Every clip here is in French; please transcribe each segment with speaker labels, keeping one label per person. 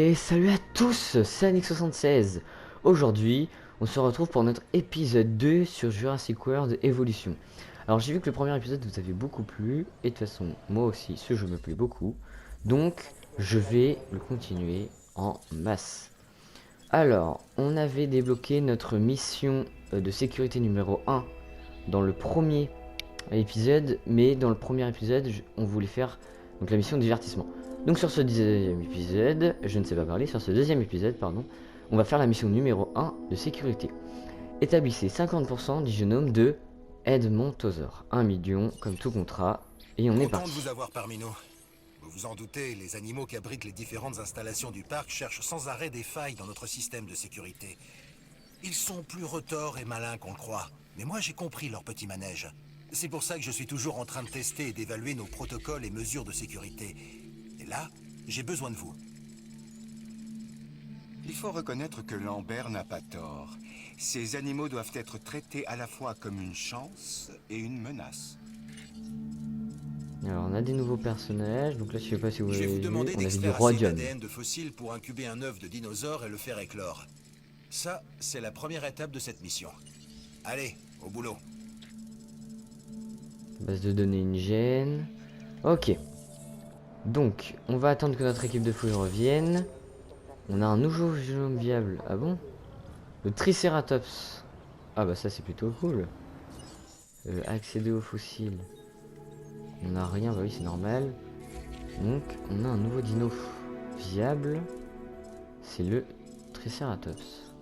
Speaker 1: Et salut à tous, c'est Anix76. Aujourd'hui, on se retrouve pour notre épisode 2 sur Jurassic World Evolution. Alors j'ai vu que le premier épisode vous avait beaucoup plu, et de toute façon, moi aussi, ce jeu me plaît beaucoup. Donc, je vais le continuer en masse. Alors, on avait débloqué notre mission de sécurité numéro 1 dans le premier épisode, mais dans le premier épisode, on voulait faire donc la mission de divertissement. Donc sur ce deuxième épisode, je ne sais pas parler, sur ce deuxième épisode, pardon, on va faire la mission numéro 1 de sécurité. Établissez 50% du génome de Edmontosaur. 1 million, comme tout contrat, et on est
Speaker 2: Content de
Speaker 1: parti.
Speaker 2: vous avoir parmi nous. Vous vous en doutez, les animaux qui abritent les différentes installations du parc cherchent sans arrêt des failles dans notre système de sécurité. Ils sont plus retors et malins qu'on le croit, mais moi j'ai compris leur petit manège. C'est pour ça que je suis toujours en train de tester et d'évaluer nos protocoles et mesures de sécurité. Et là, j'ai besoin de vous.
Speaker 3: Il faut reconnaître que Lambert n'a pas tort. Ces animaux doivent être traités à la fois comme une chance et une menace.
Speaker 1: Alors on a des nouveaux personnages, donc là je sais pas si vous
Speaker 2: Je vais
Speaker 1: avez
Speaker 2: vous
Speaker 1: vu,
Speaker 2: demander
Speaker 1: on avait du
Speaker 2: d'extraire assez
Speaker 1: rhodium.
Speaker 2: d'ADN de fossiles pour incuber un œuf de dinosaure et le faire éclore. Ça, c'est la première étape de cette mission. Allez, au boulot.
Speaker 1: Base de données InGen. Ok. Donc, on va attendre que notre équipe de fouilles revienne. On a un nouveau génome viable. Ah bon? Le Triceratops. Ah bah ça c'est plutôt cool. Accéder aux fossiles. On n'a rien, bah oui c'est normal. Donc on a un nouveau dino viable. C'est le Triceratops.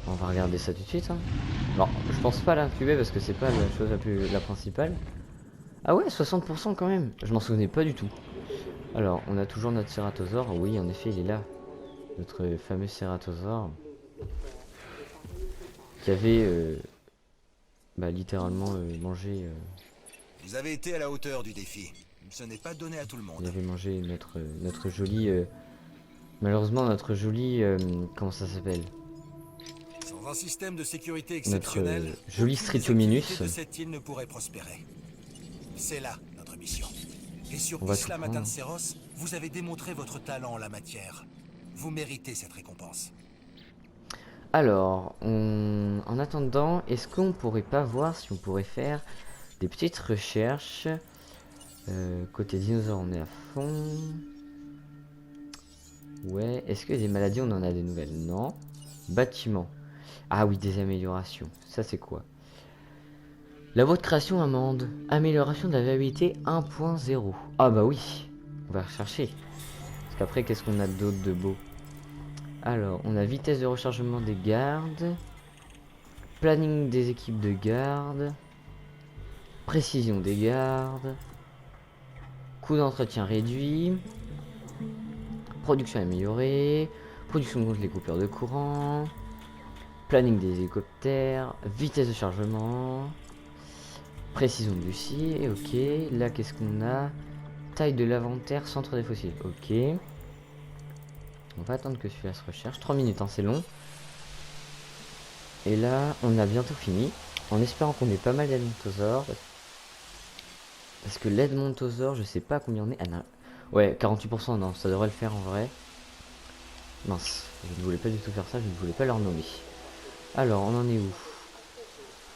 Speaker 1: On va regarder ça tout de suite. Hein. Alors je pense pas l'incuber parce que c'est pas la chose la principale. Ah ouais 60% quand même. Je m'en souvenais pas du tout. Alors on a toujours notre Ceratosaure. Oui en effet il est là. Notre fameux Ceratosaure. Qui avait littéralement mangé.
Speaker 2: Vous avez été à la hauteur du défi. Ce n'est pas donné à tout le
Speaker 1: Il
Speaker 2: monde.
Speaker 1: avait mangé notre joli. Malheureusement notre joli. Comment ça s'appelle?
Speaker 2: Sans un système de sécurité
Speaker 1: Notre
Speaker 2: exceptionnel,
Speaker 1: joli
Speaker 2: aucune des
Speaker 1: Stritiominus.
Speaker 2: activités de cette île ne pourrait prospérer. C'est là notre mission. Et sur
Speaker 1: On va tout
Speaker 2: Isla
Speaker 1: prendre.
Speaker 2: Matanceros, vous avez démontré votre talent en la matière. Vous méritez cette récompense.
Speaker 1: Alors, en attendant, est-ce qu'on pourrait pas voir si on pourrait faire des petites recherches côté dinosaure, on est à fond. Ouais, est-ce que des maladies, on en a des nouvelles? Non. Bâtiment. Ah oui, des améliorations. Ça, c'est quoi? Labo de création amende. Amélioration de la viabilité 1.0. Ah bah oui, on va rechercher. Parce qu'après, qu'est-ce qu'on a d'autre de beau? Alors, on a vitesse de rechargement des gardes. Planning des équipes de garde. Précision des gardes. Coût d'entretien réduit. Production améliorée. Production contre les coupures de courant. Planning des hélicoptères. Vitesse de chargement. Précision du ciel. Ok. Là, qu'est-ce qu'on a? Taille de l'inventaire, centre des fossiles. Ok. On va attendre que celui-là se recherche. 3 minutes, hein, c'est long. Et là, on a bientôt fini. En espérant qu'on ait pas mal d'Edmontosaures. Parce que l'Edmontosaure, je sais pas combien on est. Ah non. Ouais, 48%, non, ça devrait le faire en vrai. Mince, je ne voulais pas du tout faire ça, je ne voulais pas leur nommer. Alors, on en est où?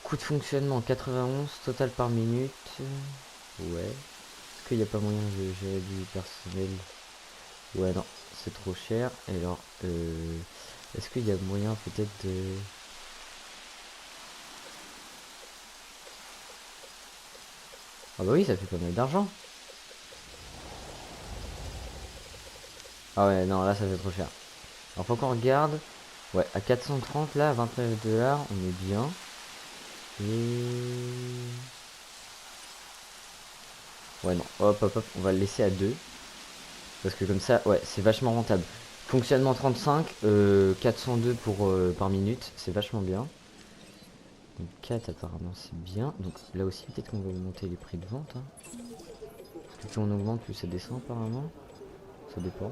Speaker 1: Coût de fonctionnement 91, total par minute. Ouais. Est-ce qu'il n'y a pas moyen de gérer du personnel? Ouais, non, c'est trop cher. Et alors, est-ce qu'il y a moyen peut-être de... Ah bah oui, ça fait pas mal d'argent. Ah ouais, non, là ça fait trop cher. Alors faut qu'on regarde. Ouais, à 430 là, à 29 $, on est bien. Et... Ouais, non, hop, hop, hop, on va le laisser à 2. Parce que comme ça, ouais, c'est vachement rentable. Fonctionnement 35, 402 par minute, c'est vachement bien. Donc 4 apparemment c'est bien. Donc là aussi peut-être qu'on va augmenter les prix de vente. Hein. Plus on augmente, plus ça descend apparemment. Ça dépend.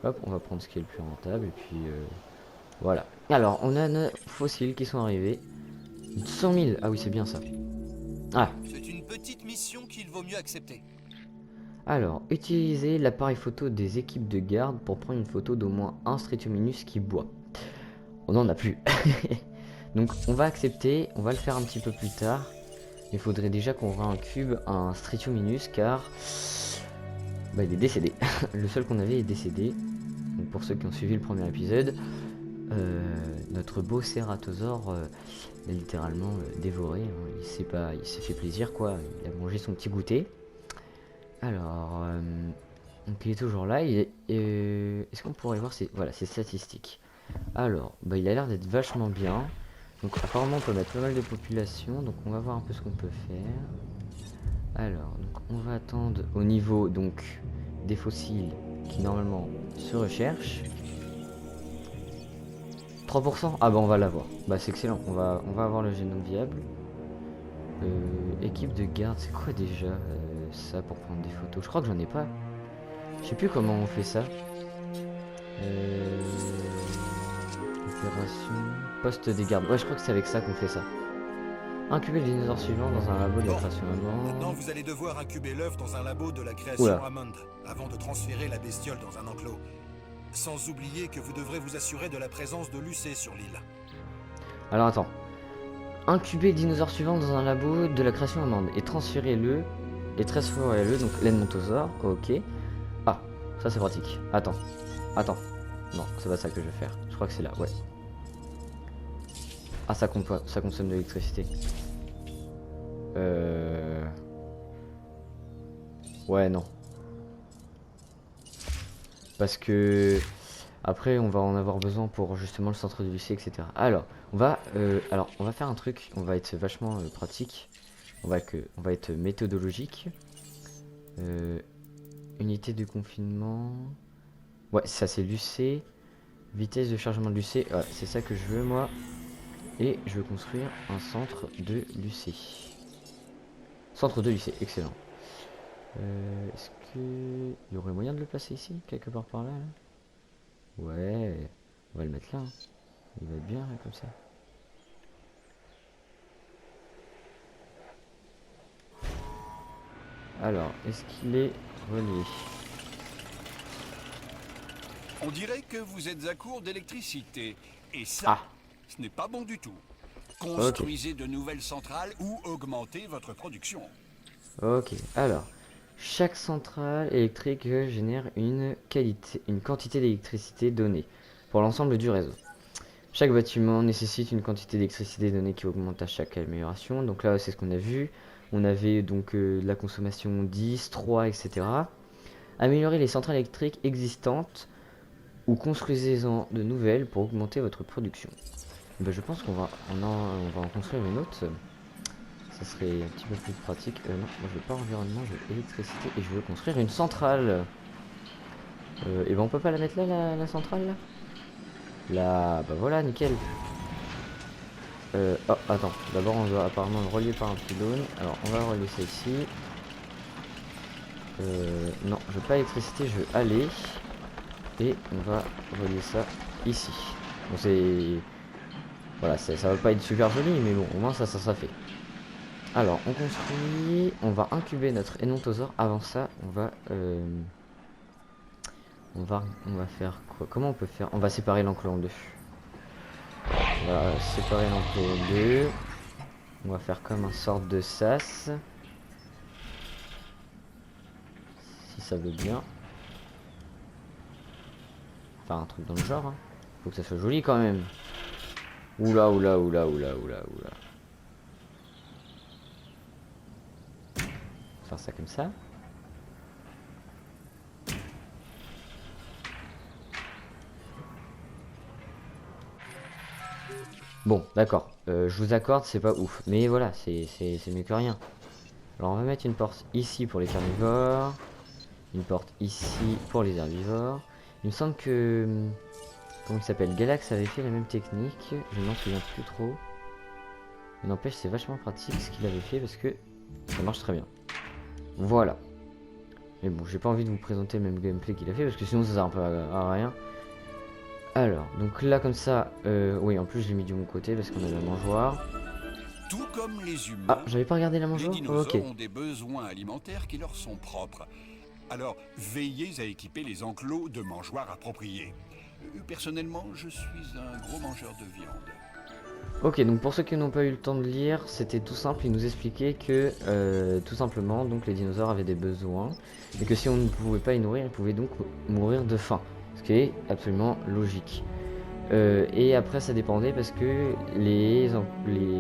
Speaker 1: Hop, on va prendre ce qui est le plus rentable et puis voilà. Alors, on a nos fossiles qui sont arrivés. 100 000, ah oui c'est bien ça. Ah,
Speaker 2: C'est une petite mission qu'il vaut mieux accepter.
Speaker 1: Alors, utilisez l'appareil photo des équipes de garde pour prendre une photo d'au moins un Stratominus qui boit. On n'en a plus. Donc on va accepter, on va le faire un petit peu plus tard. Il faudrait déjà qu'on réincube un Stratominus car bah, il est décédé. Le seul qu'on avait est décédé. Donc pour ceux qui ont suivi le premier épisode, notre beau Ceratosaure l'a littéralement dévoré. Hein. Il s'est fait plaisir quoi. Il a mangé son petit goûter. Alors, donc il est toujours là. Est-ce qu'on pourrait voir ses, voilà, ses statistiques? Alors, bah, il a l'air d'être vachement bien. Donc apparemment on peut mettre pas mal de population. Donc on va voir un peu ce qu'on peut faire. Alors, donc on va attendre au niveau donc des fossiles qui normalement se recherchent. 3%. Ah bah on va l'avoir. Bah c'est excellent. On va avoir le génome viable. Équipe de garde, c'est quoi déjà ça pour prendre des photos? Je crois que j'en ai pas. Je sais plus comment on fait ça. Opération. Poste des gardes. Ouais, je crois que c'est avec ça qu'on fait ça. Incuber le dinosaure suivant dans un labo de la création
Speaker 2: Maintenant,
Speaker 1: amande.
Speaker 2: vous allez devoir incuber l'œuf dans un labo de la création
Speaker 1: Oula.
Speaker 2: Hammond, avant de transférer la bestiole dans un enclos. Sans oublier que vous devrez vous assurer de la présence de Lucé sur l'île.
Speaker 1: Alors attends. Incuber le dinosaure suivant dans un labo de la création amande et transférer-le. Donc l'Edmontosaure. Ok. Ah, ça c'est pratique. Attends. Non, c'est pas ça que je vais faire. Je crois que c'est là, ouais. Ah, ça consomme de l'électricité. Ouais, non. Parce que après, on va en avoir besoin pour justement le centre de lycée, etc. Alors, on va faire un truc. On va être vachement pratique. On va être méthodologique. Unité de confinement. Ouais, ça c'est l'UC. Vitesse de chargement de l'UC. Ouais, c'est ça que je veux moi. Et je veux construire un centre de l'UC. Centre de lycée, excellent. Est-ce que il y aurait moyen de le placer ici, quelque part par là, là? Ouais, on va le mettre là. Hein. Il va être bien là, comme ça. Alors, est-ce qu'il est relié?
Speaker 4: On dirait que vous êtes à court d'électricité. Et ça,
Speaker 1: Ah,
Speaker 4: ce n'est pas bon du tout.
Speaker 1: ok.
Speaker 4: Construisez de nouvelles centrales ou augmentez votre production.
Speaker 1: Ok, alors. Chaque centrale électrique génère une quantité d'électricité donnée pour l'ensemble du réseau. Chaque bâtiment nécessite une quantité d'électricité donnée qui augmente à chaque amélioration. Donc là, c'est ce qu'on a vu. On avait donc la consommation 10, 3, etc. Améliorer les centrales électriques existantes ou construisez-en de nouvelles pour augmenter votre production. Ben, je pense qu'on va en construire une autre. Ça serait un petit peu plus pratique. Non, moi je veux pas environnement, je veux électricité et je veux construire une centrale. Et ben on peut pas la mettre là, la centrale là. Là, bah voilà, nickel. Oh, attends. D'abord on doit apparemment le relier par un pylône. Alors on va relier ça ici. Non, je veux pas électricité, je veux aller. Et on va relier ça ici. Bon c'est... Voilà, ça va pas être super joli, mais bon, au moins ça sera fait. Alors, on construit, on va incuber notre énontosaure. Avant ça, on va faire quoi? Comment on peut faire? On va séparer l'enclos en deux. On va séparer l'enclos en deux. On va faire comme un sorte de sas. Si ça veut bien. Faire un truc dans le genre. Hein. Faut que ça soit joli quand même. Oula, oula, oula, oula, oula, oula. Faire ça comme ça. Bon, d'accord. Je vous accorde, c'est pas ouf. Mais voilà, c'est mieux que rien. Alors on va mettre une porte ici pour les carnivores. Une porte ici pour les herbivores. Il me semble que... Comment il s'appelle? Galax avait fait la même technique. Je m'en souviens plus trop. Mais n'empêche, c'est vachement pratique ce qu'il avait fait parce que ça marche très bien. Voilà. Mais bon, j'ai pas envie de vous présenter le même gameplay qu'il a fait parce que sinon ça sert un peu à rien. Alors, donc là comme ça, oui en plus je l'ai mis du bon côté parce qu'on a la mangeoire.
Speaker 4: Tout comme les humains,
Speaker 1: Ah, j'avais pas regardé la
Speaker 4: les
Speaker 1: mangeoire.
Speaker 4: dinosaures
Speaker 1: Ok.
Speaker 4: ont des besoins alimentaires qui leur sont propres. Alors, veillez à équiper les enclos de mangeoires appropriés. Personnellement, je suis un gros mangeur de viande.
Speaker 1: Ok, donc pour ceux qui n'ont pas eu le temps de lire, c'était tout simple, il nous expliquait que tout simplement donc les dinosaures avaient des besoins et que si on ne pouvait pas y nourrir, ils pouvaient donc mourir de faim, ce qui est absolument logique. Et après ça dépendait parce que les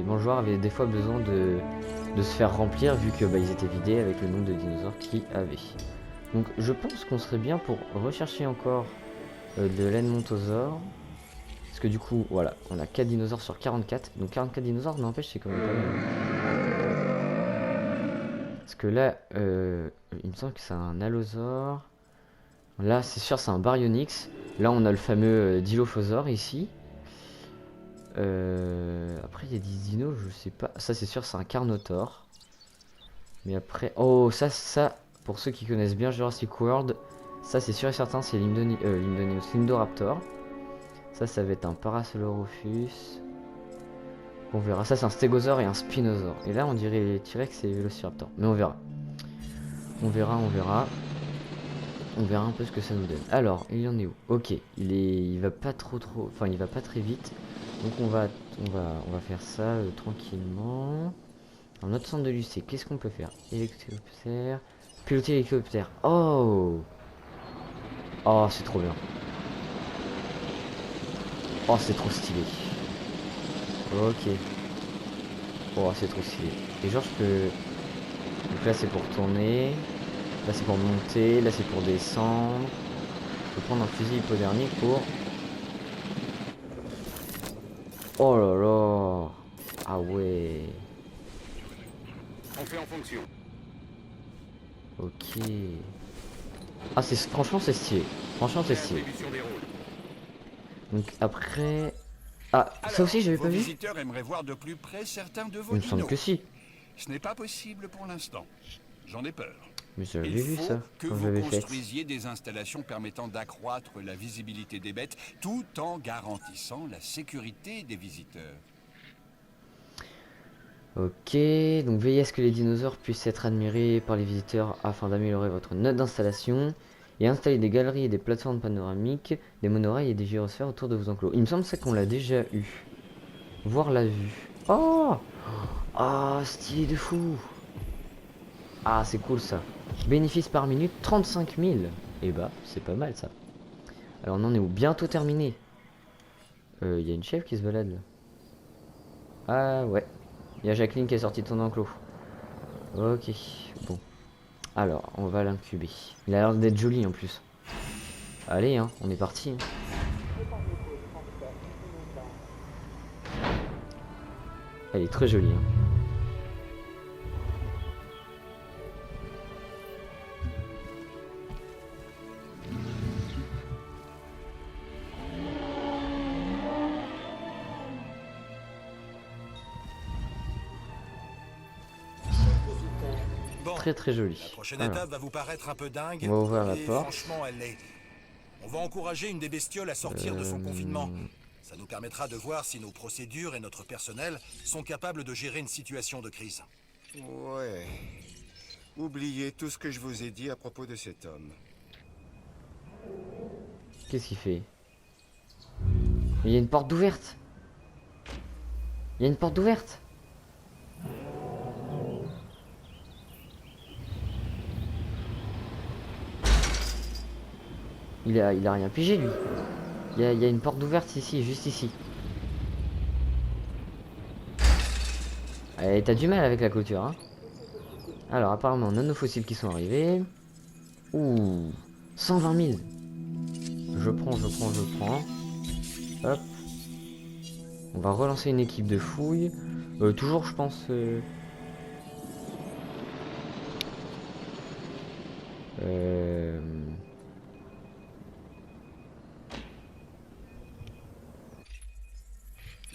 Speaker 1: mangeoires avaient des fois besoin de se faire remplir vu que ils étaient vidés avec le nombre de dinosaures qu'ils avaient. Donc je pense qu'on serait bien pour rechercher encore de l'Edmontosaure. Parce que du coup, voilà, on a 4 dinosaures sur 44. Donc 44 dinosaures, n'empêche, c'est quand même pas mal. Parce que là, il me semble que c'est un allosaure. Là, c'est sûr, c'est un baryonyx. Là, on a le fameux dilophosaure ici. Après, il y a des dinos, je sais pas. Ça, c'est sûr, c'est un carnotaure. Mais après... Oh, ça, pour ceux qui connaissent bien Jurassic World, ça, c'est sûr et certain, c'est l'Indoraptor. Ça va être un Parasaurolophus. On verra. Ça, c'est un stégosaure et un spinosaure. Et là, on dirait T-Rex et Velociraptor. Mais on verra. On verra. On verra un peu ce que ça nous donne. Alors, il en est où? Ok, il va pas trop. Enfin, il va pas très vite. Donc on va faire ça tranquillement. Dans notre centre de lycée, qu'est-ce qu'on peut faire? Hélicoptère. Piloter l'hélicoptère. Oh! Oh, c'est trop bien. Oh, c'est trop stylé. Ok. Oh, c'est trop stylé. Et genre, je peux... Donc là, c'est pour tourner. Là, c'est pour monter. Là, c'est pour descendre. Je peux prendre un fusil hypodermique pour... Oh là là. Ah ouais.
Speaker 4: On fait en fonction.
Speaker 1: Ok. Ah, franchement, c'est stylé. Franchement, c'est stylé. Donc après... Ah,
Speaker 4: Alors,
Speaker 1: ça aussi, j'avais pas
Speaker 4: vos
Speaker 1: vu.
Speaker 4: visiteurs aimeraient voir de plus près certains de vos
Speaker 1: Il me semble
Speaker 4: dinos.
Speaker 1: que si.
Speaker 4: Ce n'est pas possible pour l'instant. J'en ai peur.
Speaker 1: Mais j'avais
Speaker 4: Il
Speaker 1: vu
Speaker 4: faut
Speaker 1: ça
Speaker 4: que
Speaker 1: quand
Speaker 4: vous
Speaker 1: j'avais fait.
Speaker 4: construisiez des installations permettant d'accroître la visibilité des bêtes tout en garantissant la sécurité des visiteurs.
Speaker 1: Ok, donc veillez à ce que les dinosaures puissent être admirés par les visiteurs afin d'améliorer votre note d'installation. Et installer des galeries et des plateformes panoramiques, des monorails et des gyrosphères autour de vos enclos. Il me semble ça qu'on l'a déjà eu. Voir la vue. Oh! Ah, stylé de fou! Ah, c'est cool ça. Bénéfice par minute 35 000. Et bah, c'est pas mal ça. Alors on en est où? Bientôt terminé. Il y a une chèvre qui se balade là. Ah ouais. Il y a Jacqueline qui est sortie de son enclos. Ok, bon. Alors, on va l'incuber. Il a l'air d'être joli en plus. Allez, hein, on est parti. Hein. Elle est très jolie. Hein.
Speaker 2: Bon,
Speaker 1: Très jolie.
Speaker 2: la prochaine
Speaker 1: Alors,
Speaker 2: étape va vous paraître un peu dingue.
Speaker 1: on va ouvrir la
Speaker 2: et
Speaker 1: porte.
Speaker 2: franchement, elle l'est. On va encourager une des bestioles à sortir de son confinement. Ça nous permettra de voir si nos procédures et notre personnel sont capables de gérer une situation de crise.
Speaker 3: Ouais. Oubliez tout ce que je vous ai dit à propos de cet homme.
Speaker 1: Qu'est-ce qu'il fait? Il y a une porte ouverte. Il y a une porte ouverte. Il a rien pigé lui. Il y a une porte ouverte ici, juste ici. T'as du mal avec la clôture, hein. Alors apparemment on a nos fossiles qui sont arrivés. Ouh, 120 000. Je prends. Hop. On va relancer une équipe de fouilles. Toujours je pense...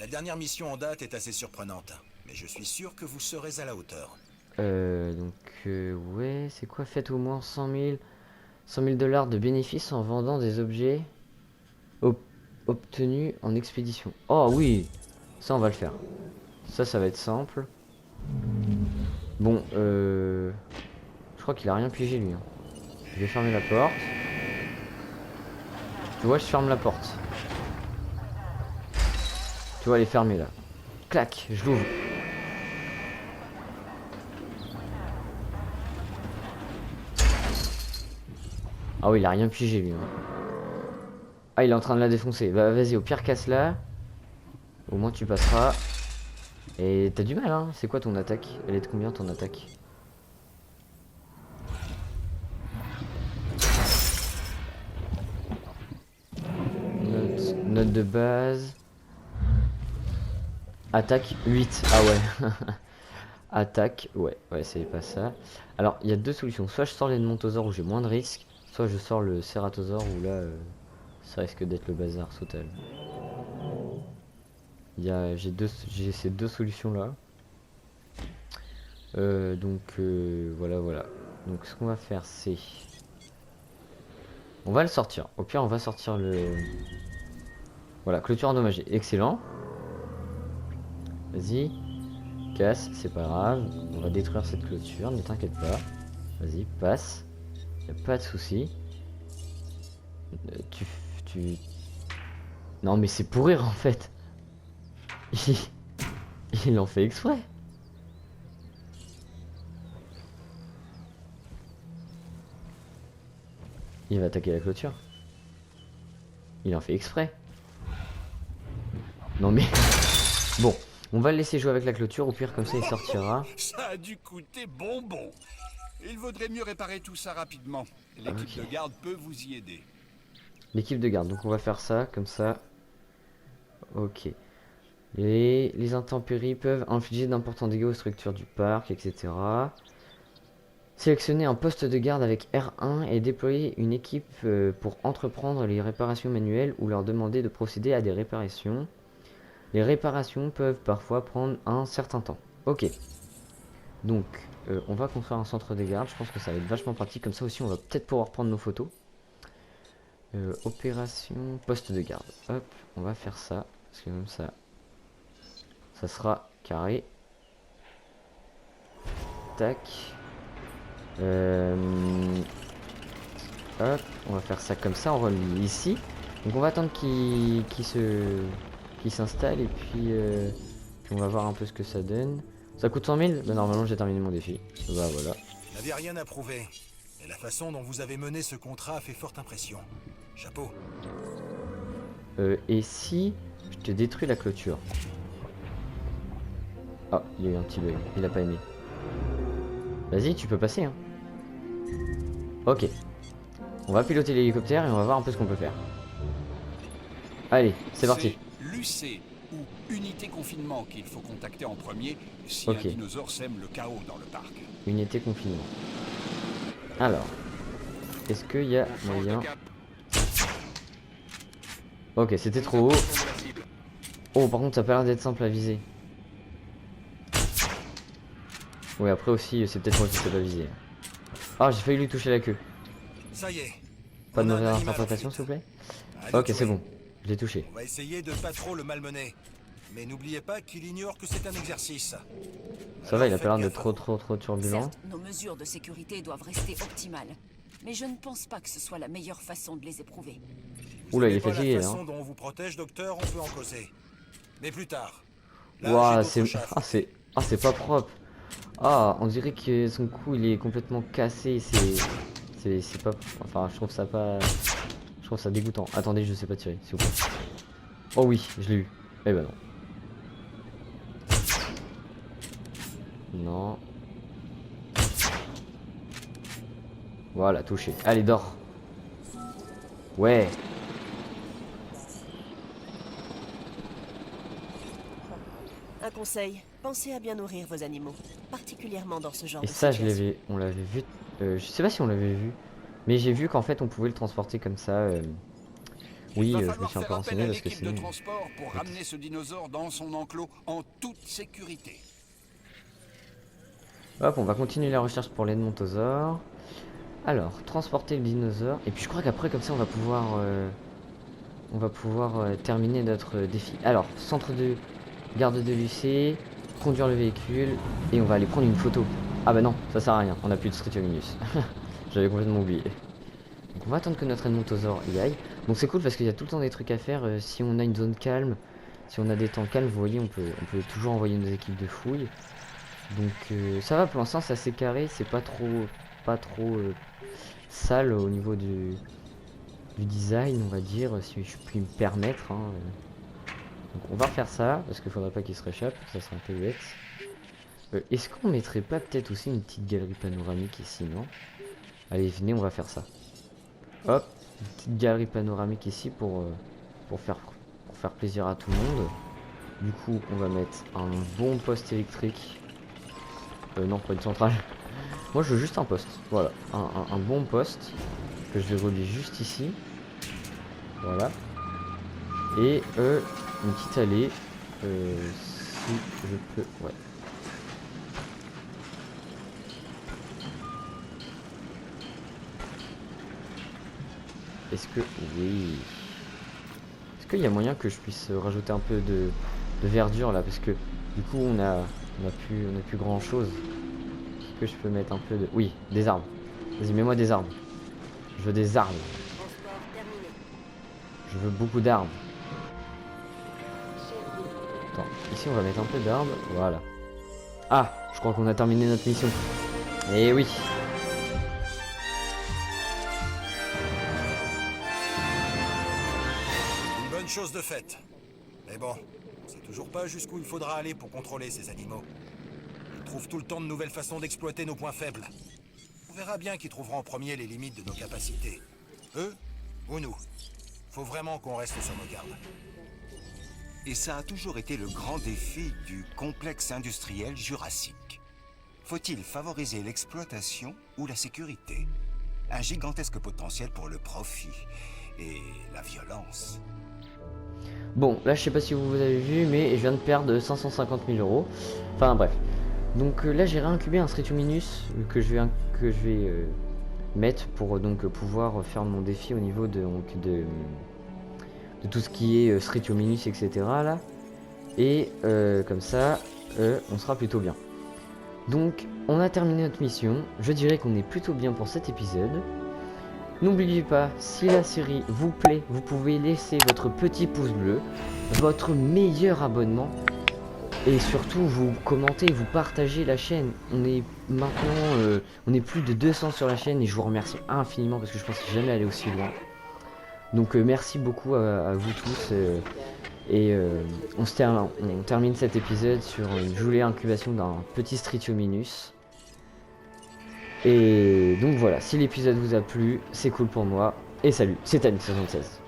Speaker 2: La dernière mission en date est assez surprenante, mais je suis sûr que vous serez à la hauteur.
Speaker 1: Ouais, c'est quoi? Faites au moins 100 000 dollars de bénéfices en vendant des objets obtenus en expédition. Oh oui, ça on va le faire. Ça va être simple. Bon, je crois qu'il a rien pigé lui. Hein. Je vais fermer la porte. Tu vois, je ferme la porte. Tu vois, elle est fermée là. Clac, je l'ouvre. Ah oui, il a rien pigé lui. Hein. Ah, il est en train de la défoncer. Bah vas-y, au pire casse-la. Au moins tu passeras. Et t'as du mal, hein. C'est quoi ton attaque? Elle est de combien ton attaque? Note de base. Attaque 8. Ah ouais. Attaque, ouais, c'est pas ça. Alors, il y a deux solutions. Soit je sors l'Edmontosaure où j'ai moins de risques, soit je sors le Ceratosaure où là, ça risque d'être le bazar total. J'ai ces deux solutions là. Voilà. Donc ce qu'on va faire, c'est... On va le sortir. Au pire, on va sortir le... Voilà, clôture endommagée. Excellent. Vas-y. Casse, c'est pas grave. On va détruire cette clôture, ne t'inquiète pas. Vas-y, passe. Y a pas de souci. Non mais c'est pour rire en fait. Il en fait exprès. Il va attaquer la clôture. Il en fait exprès. Non mais... Bon, on va le laisser jouer avec la clôture, au pire comme ça il sortira.
Speaker 4: Ça a dû coûter bonbon. Il vaudrait mieux réparer tout ça rapidement. L'équipe de garde peut vous y aider.
Speaker 1: L'équipe de garde, donc on va faire ça, comme ça. Ok. Les intempéries peuvent infliger d'importants dégâts aux structures du parc, etc. Sélectionnez un poste de garde avec R1 et déployer une équipe pour entreprendre les réparations manuelles ou leur demander de procéder à des réparations. Les réparations peuvent parfois prendre un certain temps. Ok. Donc, on va construire un centre de garde. Je pense que ça va être vachement pratique. Comme ça aussi, on va peut-être pouvoir prendre nos photos. Opération poste de garde. Hop, on va faire ça. Parce que même ça, ça sera carré. Tac. Hop, on va faire ça comme ça. On relie ici. Donc on va attendre qu'il s'installe. Et puis on va voir un peu ce que ça donne. Ça coûte 100 000 bah, normalement j'ai terminé mon défi. Bah voilà.
Speaker 2: Vous n'avez rien à prouver. Et la façon dont vous avez mené ce contrat fait forte impression. Chapeau.
Speaker 1: Et si je te détruis la clôture? Ah, il y a eu un petit bug. Il a pas aimé. Vas-y, tu peux passer. Hein. Ok. On va piloter l'hélicoptère et on va voir un peu ce qu'on peut faire. Allez, c'est parti.
Speaker 4: L'UC ou unité confinement qu'il faut contacter en premier si
Speaker 1: Ok.
Speaker 4: un dinosaure sème le chaos dans le parc.
Speaker 1: Unité confinement. Alors, est-ce qu'il y a moyen... Ok, c'était trop haut. Oh, par contre, ça a pas l'air d'être simple à viser. Oui, après aussi, c'est peut-être moi qui sais pas viser. Ah, j'ai failli lui toucher la queue.
Speaker 2: Ça y est.
Speaker 1: Pas de
Speaker 2: On a un
Speaker 1: mauvaise
Speaker 2: animal en
Speaker 1: interprétation,
Speaker 2: fuite.
Speaker 1: s'il vous plaît?
Speaker 2: À nous
Speaker 1: Ok,
Speaker 2: de
Speaker 1: c'est
Speaker 2: jouer.
Speaker 1: bon. Je l'ai touché.
Speaker 2: On va essayer de pas trop le malmener. Mais n'oubliez pas qu'il ignore que c'est un exercice.
Speaker 1: Ça va, il a
Speaker 2: Alors,
Speaker 1: pas l'air
Speaker 2: faites
Speaker 1: d'être
Speaker 2: gaffe à
Speaker 1: trop turbulent.
Speaker 5: Certes, nos mesures de sécurité doivent rester optimales. Mais je ne pense pas que ce soit la meilleure façon de les éprouver.
Speaker 2: vous.
Speaker 1: Oula,
Speaker 2: Vous
Speaker 1: il est
Speaker 2: aimez pas
Speaker 1: fatigué,
Speaker 2: la façon
Speaker 1: hein.
Speaker 2: dont on vous protège, docteur, on peut en causer. Mais plus tard. Là,
Speaker 1: Waouh,
Speaker 2: j'ai
Speaker 1: c'est...
Speaker 2: d'autres chats à fouetter.
Speaker 1: c'est pas propre. Ah, on dirait que son cou, il est complètement cassé. C'est pas... Enfin, je trouve ça pas... Je trouve ça dégoûtant. Attendez, je sais pas tirer, s'il vous plaît. Oh oui, je l'ai eu. Eh ben non. Non. Voilà, touché. Allez, dors. Ouais.
Speaker 6: Un conseil, pensez à bien nourrir vos animaux, particulièrement dans ce genre
Speaker 1: Et
Speaker 6: de
Speaker 1: ça,
Speaker 6: situation.
Speaker 1: on l'avait vu. Je sais pas si on l'avait vu. Mais j'ai vu qu'en fait, on pouvait le transporter comme ça. Oui,
Speaker 4: Il va
Speaker 1: je me
Speaker 4: falloir
Speaker 1: suis un
Speaker 4: faire
Speaker 1: peu
Speaker 4: appel
Speaker 1: renseigné
Speaker 4: à
Speaker 1: parce que
Speaker 4: l'équipe de
Speaker 1: sinon...
Speaker 4: transport pour ramener ce dinosaure dans son enclos en toute sécurité.
Speaker 1: Hop, on va continuer la recherche pour l'Edmontosaure. Alors, transporter le dinosaure. Et puis je crois qu'après, comme ça, on va pouvoir terminer notre défi. Alors, centre de garde de l'UC, conduire le véhicule, et on va aller prendre une photo. Ah bah non, ça sert à rien, on a plus de Strutiolinus. J'avais complètement oublié. Donc on va attendre que notre Edmontosaur y aille. Donc c'est cool parce qu'il y a tout le temps des trucs à faire. Si on a une zone calme, si on a des temps calmes, vous voyez, on peut toujours envoyer nos équipes de fouilles. Donc ça va pour l'instant, c'est assez carré, c'est pas trop sale au niveau du design, on va dire, si je puis me permettre. Hein. Donc on va refaire ça parce qu'il faudrait pas qu'il se réchappe, ça serait un peu bête. Est-ce qu'on mettrait pas peut-être aussi une petite galerie panoramique ici, non? Allez, venez, on va faire ça. Hop, une petite galerie panoramique ici pour faire plaisir à tout le monde. Du coup, on va mettre un bon poste électrique. Non, pas une centrale. Moi, je veux juste un poste. Voilà, un bon poste que je vais relier juste ici. Voilà. Et une petite allée. Si je peux, ouais. Est-ce que... Oui. Est-ce qu'il y a moyen que je puisse rajouter un peu de verdure là? Parce que du coup on a plus grand chose. Est-ce que je peux mettre un peu de... Oui, des arbres. Vas-y, mets-moi des arbres. Je veux des arbres. Je veux beaucoup d'arbres. Attends, ici on va mettre un peu d'arbres. Voilà. Ah, je crois qu'on a terminé notre mission. Eh oui.
Speaker 2: Chose de faite. Mais bon, on sait toujours pas jusqu'où il faudra aller pour contrôler ces animaux. Ils trouvent tout le temps de nouvelles façons d'exploiter nos points faibles. On verra bien qui trouvera en premier les limites de nos capacités. Eux ou nous. Faut vraiment qu'on reste sur nos gardes.
Speaker 3: Et ça a toujours été le grand défi du complexe industriel jurassique. Faut-il favoriser l'exploitation ou la sécurité? Un gigantesque potentiel pour le profit et la violence.
Speaker 1: Bon, là je sais pas si vous avez vu, mais je viens de perdre 550 000 €. Enfin bref. Donc là j'ai réincubé un Stritominus que je vais mettre pour donc pouvoir faire mon défi au niveau de tout ce qui est Stritominus, etc. là. Et comme ça, on sera plutôt bien. Donc on a terminé notre mission. Je dirais qu'on est plutôt bien pour cet épisode. N'oubliez pas, si la série vous plaît, vous pouvez laisser votre petit pouce bleu, votre meilleur abonnement, et surtout vous commentez, vous partagez la chaîne. On est maintenant, on est plus de 200 sur la chaîne et je vous remercie infiniment parce que je pensais jamais aller aussi loin. Donc merci beaucoup à vous tous et on termine cet épisode sur une jolie incubation d'un petit Stritominus. Et donc voilà, si l'épisode vous a plu, c'est cool pour moi. Et salut, c'est Tanix76.